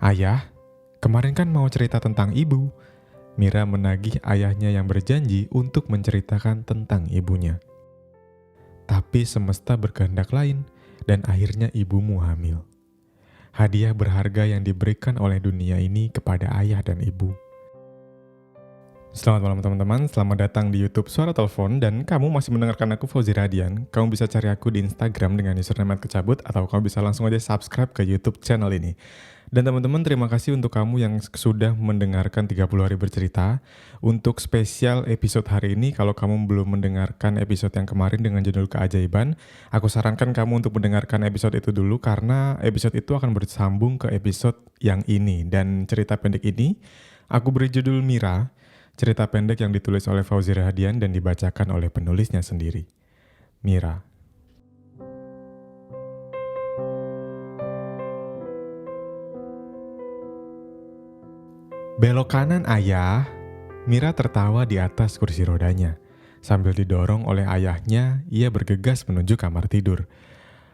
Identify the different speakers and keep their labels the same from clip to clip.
Speaker 1: Ayah, kemarin kan mau cerita tentang ibu. Mira menagih ayahnya yang berjanji untuk menceritakan tentang ibunya. Tapi semesta berkehendak lain dan akhirnya ibumu hamil. Hadiah berharga yang diberikan oleh dunia ini kepada ayah dan ibu. Selamat malam teman-teman, selamat datang di YouTube Suara Telepon dan kamu masih mendengarkan aku Fauzi Radian. Kamu bisa cari aku di Instagram dengan username @kecabut atau kamu bisa langsung aja subscribe ke YouTube channel ini. Dan teman-teman, terima kasih untuk kamu yang sudah mendengarkan 30 hari bercerita. Untuk spesial episode hari ini, kalau kamu belum mendengarkan episode yang kemarin dengan judul Keajaiban, aku sarankan kamu untuk mendengarkan episode itu dulu karena episode itu akan bersambung ke episode yang ini. Dan cerita pendek ini, aku beri judul Mira, cerita pendek yang ditulis oleh Fauzi Radian dan dibacakan oleh penulisnya sendiri. Mira. Belok kanan ayah. Mira tertawa di atas kursi rodanya. Sambil didorong oleh ayahnya, ia bergegas menuju kamar tidur.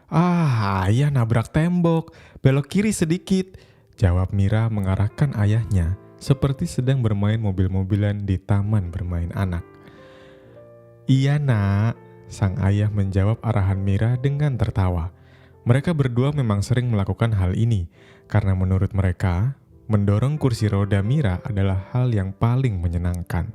Speaker 1: Ayah nabrak tembok. Belok kiri sedikit, jawab Mira mengarahkan ayahnya seperti sedang bermain mobil-mobilan di taman bermain anak. Iya nak, sang ayah menjawab arahan Mira dengan tertawa. Mereka berdua memang sering melakukan hal ini, karena menurut mereka, mendorong kursi roda Mira adalah hal yang paling menyenangkan.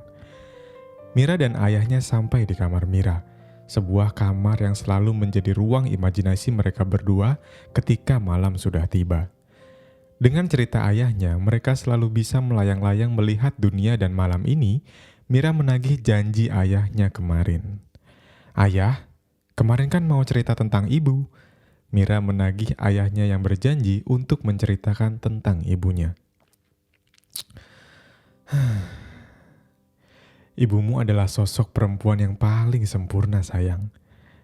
Speaker 1: Mira dan ayahnya sampai di kamar Mira, sebuah kamar yang selalu menjadi ruang imajinasi mereka berdua ketika malam sudah tiba. Dengan cerita ayahnya, mereka selalu bisa melayang-layang melihat dunia dan malam ini, Mira menagih janji ayahnya kemarin. Ayah, kemarin kan mau cerita tentang ibu. Mira menagih ayahnya yang berjanji untuk menceritakan tentang ibunya. Ibumu adalah sosok perempuan yang paling sempurna sayang.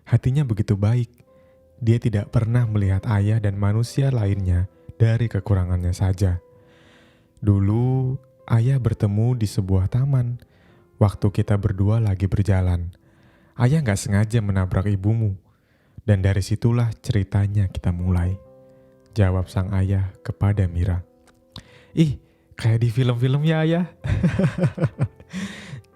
Speaker 1: Hatinya begitu baik. Dia tidak pernah melihat ayah dan manusia lainnya dari kekurangannya saja. Dulu, ayah bertemu di sebuah taman. Waktu kita berdua lagi berjalan. Ayah gak sengaja menabrak ibumu. Dan dari situlah ceritanya kita mulai. Jawab sang ayah kepada Mira. Ih, kayak di film-film ya ayah.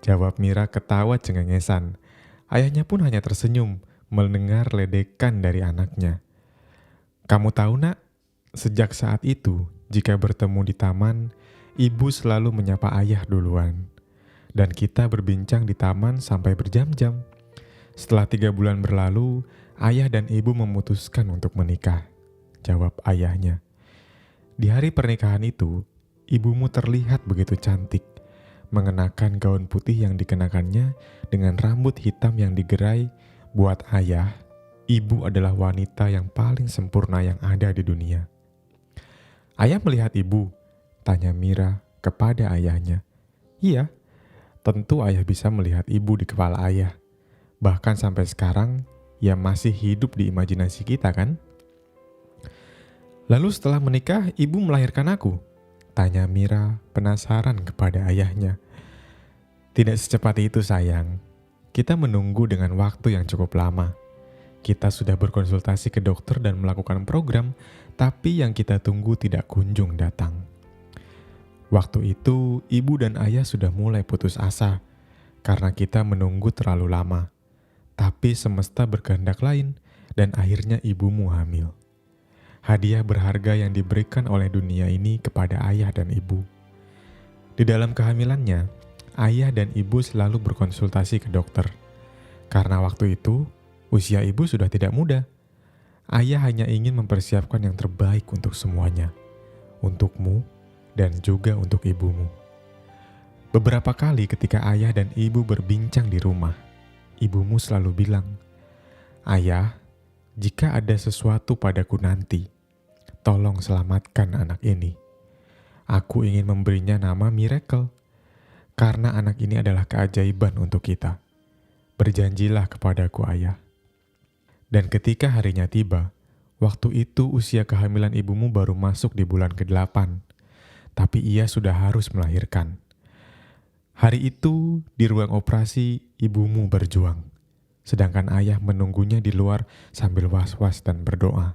Speaker 1: Jawab Mira ketawa cengengesan. Ayahnya pun hanya tersenyum mendengar ledekan dari anaknya. Kamu tahu nak, sejak saat itu jika bertemu di taman, ibu selalu menyapa ayah duluan. Dan kita berbincang di taman sampai berjam-jam. Setelah 3 bulan berlalu, ayah dan ibu memutuskan untuk menikah. Jawab ayahnya. Di hari pernikahan itu, ibumu terlihat begitu cantik. Mengenakan gaun putih yang dikenakannya dengan rambut hitam yang digerai. Buat ayah, ibu adalah wanita yang paling sempurna yang ada di dunia. Ayah melihat ibu, tanya Mira kepada ayahnya. Iya, tentu ayah bisa melihat ibu di kepala ayah. Bahkan sampai sekarang, ia masih hidup di imajinasi kita kan? Lalu setelah menikah, ibu melahirkan aku? Tanya Mira penasaran kepada ayahnya. Tidak secepat itu sayang. Kita menunggu dengan waktu yang cukup lama. Kita sudah berkonsultasi ke dokter dan melakukan program, tapi yang kita tunggu tidak kunjung datang. Waktu itu, ibu dan ayah sudah mulai putus asa karena kita menunggu terlalu lama. Tapi semesta berkehendak lain dan akhirnya ibumu hamil. Hadiah berharga yang diberikan oleh dunia ini kepada ayah dan ibu. Di dalam kehamilannya, ayah dan ibu selalu berkonsultasi ke dokter. Karena waktu itu, usia ibu sudah tidak muda. Ayah hanya ingin mempersiapkan yang terbaik untuk semuanya. Untukmu dan juga untuk ibumu. Beberapa kali ketika ayah dan ibu berbincang di rumah, ibumu selalu bilang, Ayah, jika ada sesuatu padaku nanti, tolong selamatkan anak ini. Aku ingin memberinya nama Miracle, karena anak ini adalah keajaiban untuk kita. Berjanjilah kepadaku ayah. Dan ketika harinya tiba, waktu itu usia kehamilan ibumu baru masuk di bulan ke-8, tapi ia sudah harus melahirkan. Hari itu, di ruang operasi, ibumu berjuang. Sedangkan ayah menunggunya di luar sambil was-was dan berdoa.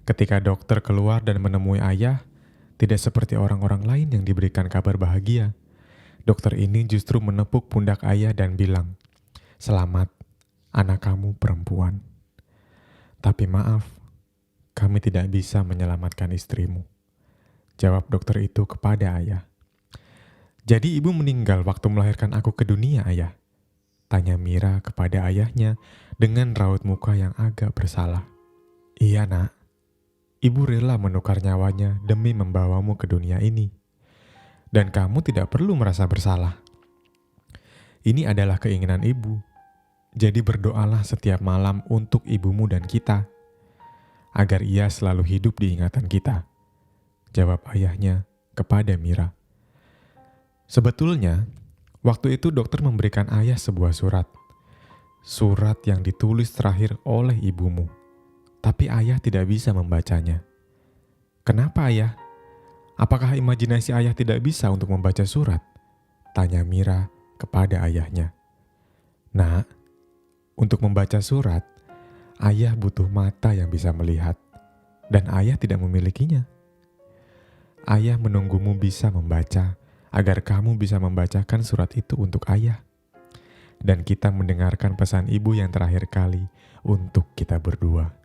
Speaker 1: Ketika dokter keluar dan menemui ayah, Tidak seperti orang-orang lain yang diberikan kabar bahagia. Dokter ini justru menepuk pundak ayah dan bilang, "Selamat, anak kamu perempuan. Tapi maaf, kami tidak bisa menyelamatkan istrimu," jawab dokter itu kepada ayah. "Jadi ibu meninggal waktu melahirkan aku ke dunia, ayah?" tanya Mira kepada ayahnya dengan raut muka yang agak bersalah. "Iya, nak. Ibu rela menukar nyawanya demi membawamu ke dunia ini. Dan kamu tidak perlu merasa bersalah. Ini adalah keinginan ibu. Jadi berdoalah setiap malam untuk ibumu dan kita, agar ia selalu hidup di ingatan kita," jawab ayahnya kepada Mira. Sebetulnya, waktu itu dokter memberikan ayah sebuah surat. Surat yang ditulis terakhir oleh ibumu. Tapi ayah tidak bisa membacanya. "Kenapa, ayah? Apakah imajinasi ayah tidak bisa untuk membaca surat?" tanya Mira kepada ayahnya. "Nak, untuk membaca surat, ayah butuh mata yang bisa melihat, dan ayah tidak memilikinya. Ayah menunggumu bisa membaca, agar kamu bisa membacakan surat itu untuk ayah. Dan kita mendengarkan pesan ibu yang terakhir kali untuk kita berdua."